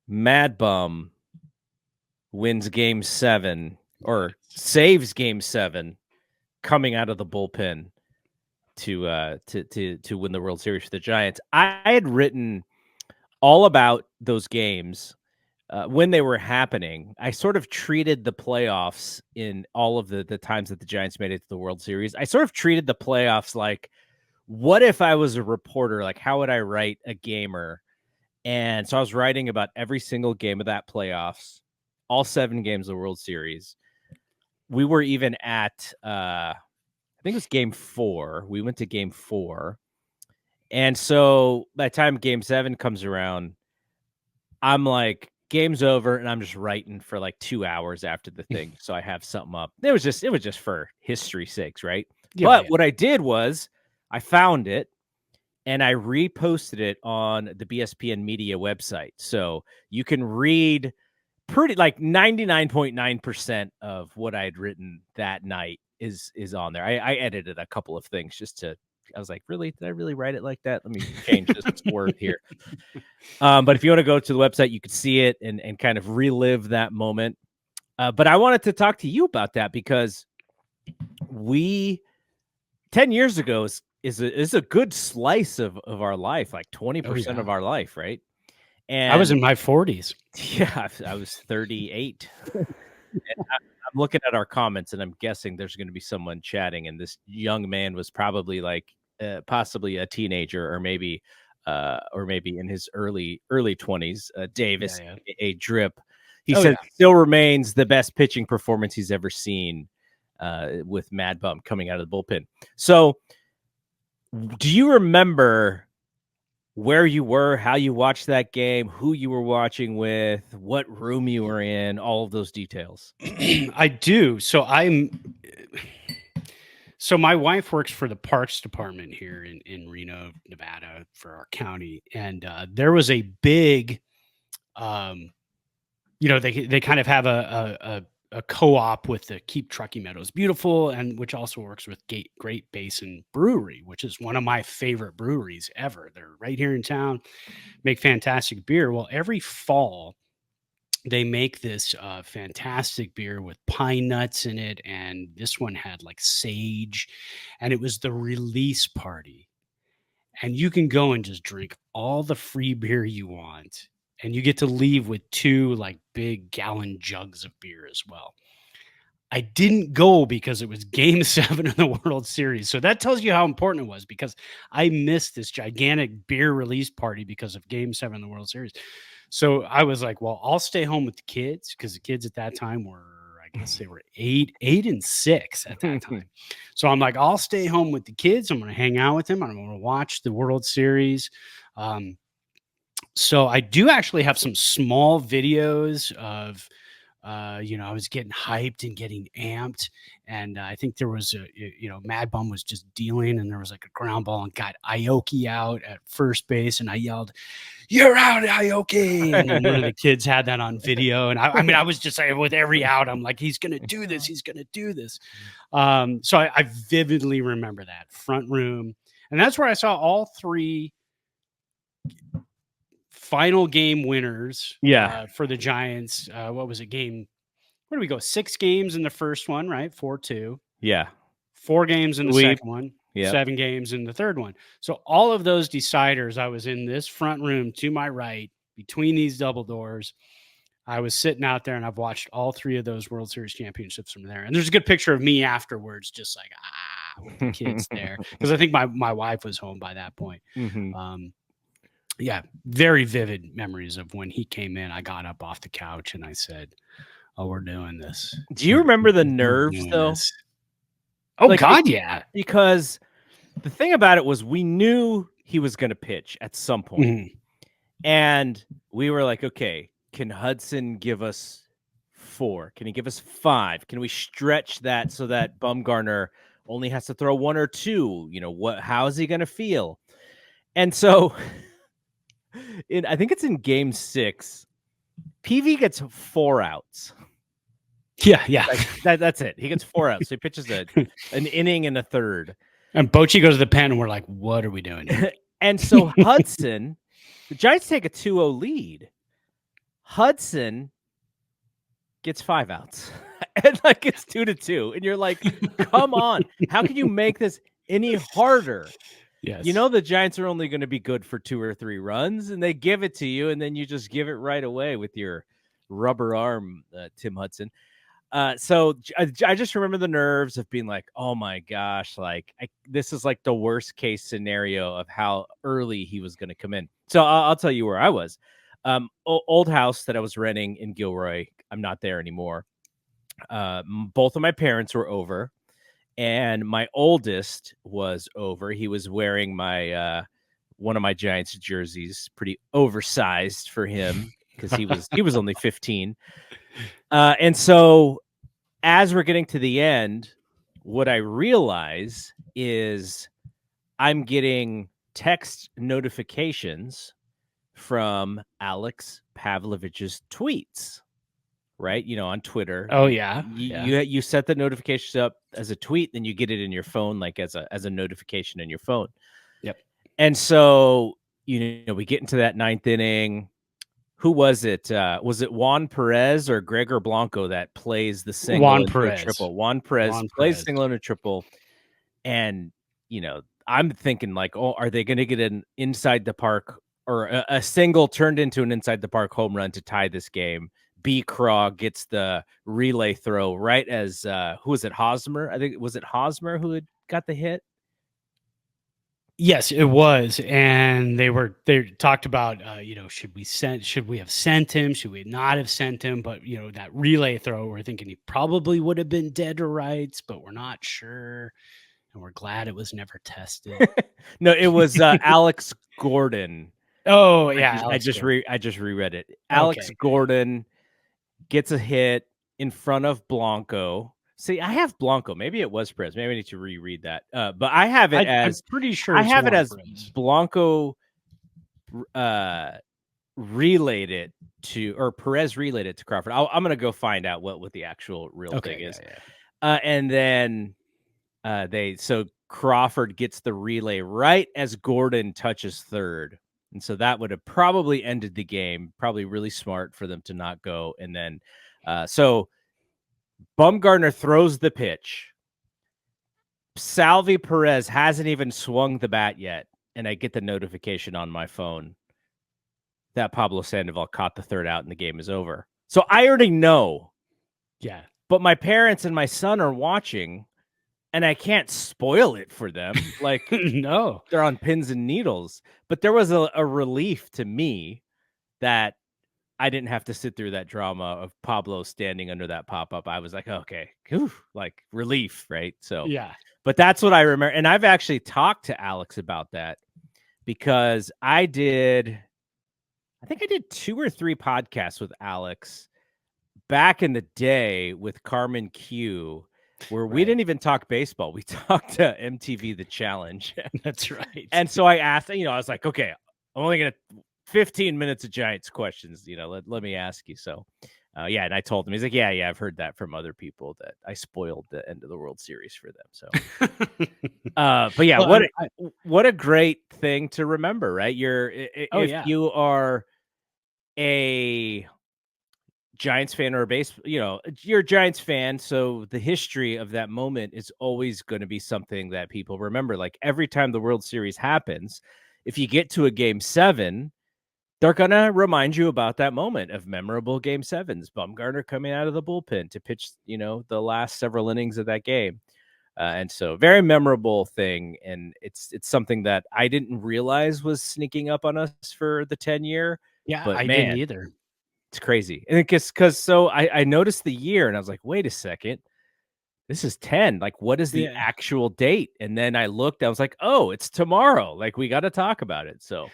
Mad Bum wins Game 7 or saves Game 7 coming out of the bullpen to win the World Series for the Giants. I had written all about those games when they were happening. I sort of treated the playoffs in all of the times that the Giants made it to the World Series. I sort of treated the playoffs like, what if I was a reporter? Like, how would I write a gamer? And so I was writing about every single game of that playoffs, all 7 games of the World Series. We were even at, I think it was Game 4. We went to Game 4. And so by the time Game 7 comes around, I'm like, game's over, and I'm just writing for like 2 hours after the thing. So I have something up. It was just for history's sakes, right? Yeah, but what I did was I found it and I reposted it on the BSPN media website. So you can read pretty like 99.9% of what I'd written that night is on there. I edited a couple of things just to, I was like, really? Did I really write it like that? Let me change this word here. But if you want to go to the website, you could see it and kind of relive that moment. But I wanted to talk to you about that because 10 years ago is a good slice of our life, like 20% of our life, right? And I was in my 40s. Yeah, I was 38. And I'm looking at our comments, and I'm guessing there's going to be someone chatting, and this young man was probably like possibly a teenager, or maybe in his early 20s. Davis, a Drip. He said still remains the best pitching performance he's ever seen with Mad Bum coming out of the bullpen. So, do you remember where you were, how you watched that game, who you were watching with, what room you were in, all of those details? I do. So my wife works for the parks department here in Reno, Nevada, for our county. And there was a big, they kind of have a co-op with the Keep Truckee Meadows Beautiful, and which also works with Great Basin Brewery, which is one of my favorite breweries ever. They're right here in town, make fantastic beer. Well, every fall they make this fantastic beer with pine nuts in it, and this one had like sage, and it was the release party. And you can go and just drink all the free beer you want, and you get to leave with 2 like big gallon jugs of beer as well. I didn't go because it was Game 7 of the World Series. So that tells you how important it was, because I missed this gigantic beer release party because of Game 7 of the World Series. So I was like, well, I'll stay home with the kids, because the kids at that time were, I guess they were 8 and 6 at that time. So I'm like, I'll stay home with the kids. I'm going to hang out with them. I'm going to watch the World Series. So I do actually have some small videos of, I was getting hyped and getting amped. And I think there was Mad Bum was just dealing, and there was like a ground ball and got Aoki out at first base. And I yelled, "You're out, Aoki." And one of the kids had that on video. And I was just like, with every out, I'm like, he's going to do this. He's going to do this. So I vividly remember that front room. And that's where I saw all 3 final game winners for the Giants. What was it? Where do we go? 6 games in the first one, right? 4-2. Yeah. 4 games in the second one. 7 games in the third one. So all of those deciders, I was in this front room to my right between these double doors. I was sitting out there, and I've watched all 3 of those World Series championships from there. And there's a good picture of me afterwards, just like, with the kids there. Because I think my wife was home by that point. Yeah, very vivid memories of when he came in. I got up off the couch and I said, "Oh, we're doing this." Do you remember the nerves, though? Oh, God, yeah. Because the thing about it was, we knew he was going to pitch at some point. Mm-hmm. And we were like, okay, can Hudson give us 4? Can he give us 5? Can we stretch that so that Bumgarner only has to throw 1 or 2? How is he going to feel? And so I think it's in Game 6, PV gets 4 outs. Yeah. That's it. He gets 4 outs. So he pitches an inning and a third. And Bochy goes to the pen, and we're like, what are we doing here? And so Hudson, the Giants take a 2-0 lead. Hudson gets 5 outs. And like it's 2-2. And you're like, come on. How can you make this any harder? Yes. You know the Giants are only going to be good for 2 or 3 runs, and they give it to you, and then you just give it right away with your rubber arm, Tim Hudson. So I just remember the nerves of being like, oh my gosh, like this is like the worst case scenario of how early he was going to come in. So I'll tell you where I was. Old house that I was renting in Gilroy. I'm not there anymore. Both of my parents were over, and my oldest was over. He was wearing my one of my Giants jerseys, pretty oversized for him because he was only 15. And so as we're getting to the end, what I realize is I'm getting text notifications from Alex Pavlovich's tweets, right? You know, on Twitter. Oh yeah. You set the notifications up as a tweet, then you get it in your phone, like as a notification in your phone. Yep. And so, you know, we get into that 9th inning. Who was it? Was it Juan Perez or Gregor Blanco that plays the single into a triple? Juan Perez plays single into a triple. And, you know, I'm thinking like, oh, are they going to get an inside the park or a single turned into an inside the park home run to tie this game? B. Craw gets the relay throw right as who was it? Hosmer? I think was it Hosmer who had got the hit? Yes, it was, and they talked about you know, should we have sent him? Should we not have sent him? But you know, that relay throw, we're thinking he probably would have been dead to rights, but we're not sure, and we're glad it was never tested. No, it was Alex Gordon. Oh yeah, I just reread it. Alex Gordon gets a hit in front of Blanco. See, I have Blanco. Maybe it was Perez. Maybe I need to reread that. But I have it as I'm pretty sure I have it as Perez. Blanco relayed it to, or Perez relayed it to Crawford. I'm gonna go find out what the actual real thing is. Yeah. And then so Crawford gets the relay right as Gordon touches third. And so that would have probably ended the game. Probably really smart for them to not go. And then so Bumgarner throws the pitch. Salvi Perez hasn't even swung the bat yet. And I get the notification on my phone that Pablo Sandoval caught the third out and the game is over. So I already know. Yeah. But my parents and my son are watching, and I can't spoil it for them. Like, no, they're on pins and needles. But there was a relief to me that I didn't have to sit through that drama of Pablo standing under that pop-up. I was like, okay, like relief, right? So, yeah. But that's what I remember. And I've actually talked to Alex about that because I think I did 2 or 3 podcasts with Alex back in the day with Carmen Q, where we didn't even talk baseball. We talked to MTV The Challenge. That's right. And so I asked, you know, I was like, okay, I'm only going to 15 minutes of Giants questions, you know, let me ask you. So, yeah. And I told him, he's like, yeah, I've heard that from other people that I spoiled the end of the World Series for them. So, but yeah, well, what a great thing to remember, right? If you are a Giants fan or a you know, you're a Giants fan. So the history of that moment is always going to be something that people remember. Like every time the World Series happens, if you get to a game 7, they're going to remind you about that moment of memorable game 7s. Bumgarner coming out of the bullpen to pitch, you know, the last several innings of that game. And so very memorable thing. And it's something that I didn't realize was sneaking up on us for the 10-year. Yeah, but I didn't either. It's crazy. And because so I noticed the year and I was like, wait a second, this is 10. Like, what is the actual date? And then I looked, I was like, oh, it's tomorrow. Like, we got to talk about it. So